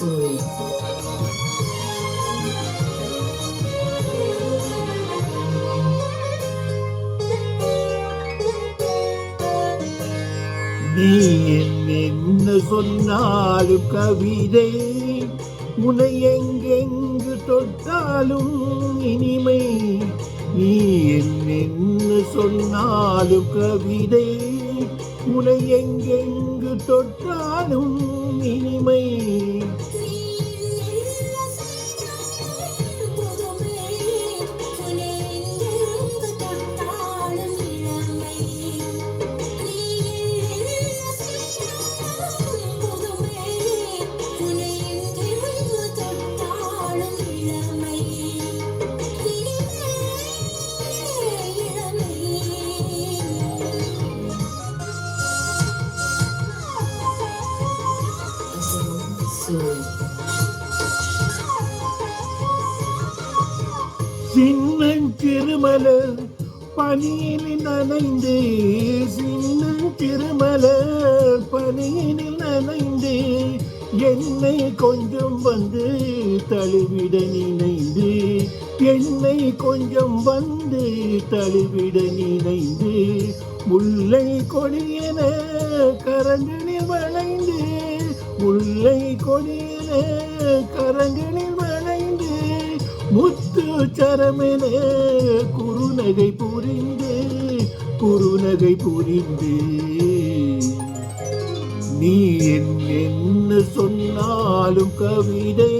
Soul. நீ என்ன சொன்னாலும் கவிதை, உன்னை எங்கெங்கு தொட்டாலும் இனிமை. நீ என்ன சொன்னாலும் கவிதை, உன்னை எங்கெங்கு தொட்டாலும் இனிமை. சின்னஞ்சிறுமலர் பனியில் நனைந்து, சின்னஞ்சிறுமலர் பனியில் நனைந்து, என்னை கொஞ்சம் வந்து தழுவிட நினைந்து, என்னை கொஞ்சம் வந்து தழுவிட நினைந்து, முல்லை கொடியென கரங்களில் வளைந்து, முல்லை கொடியென கரங்களில் வளைந்து, முத்து சரமென குறுநகை புரிந்து, குறுநகை புரிந்து. நீ என்ன சொன்னாலும் கவிதை,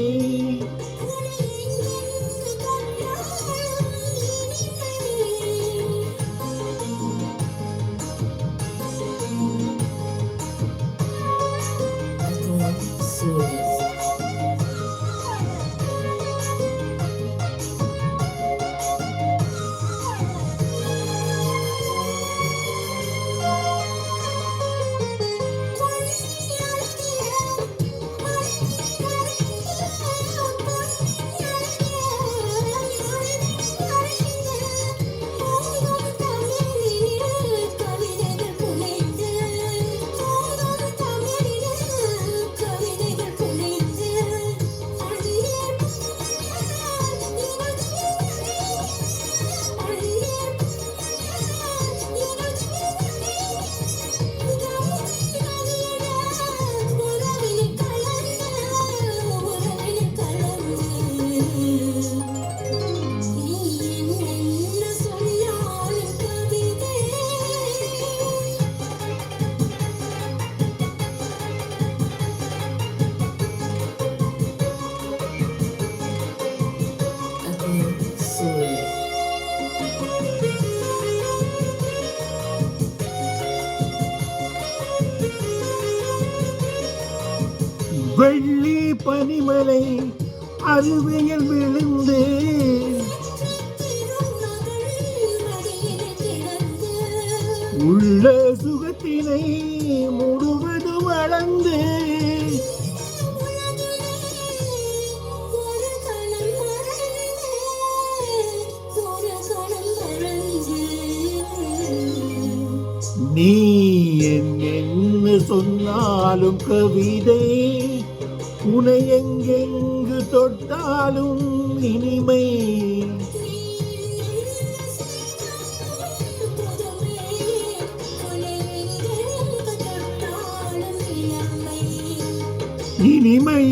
வெள்ளி பனிமலை அருவியில் விழுந்து, உள்ள சுகத்தினை முழுவதும் அளந்து, நீ என்ன சொன்னாலும் கவிதை, உன்னை எங்கெங்கு தொட்டாலும் இனிமை. இனிமை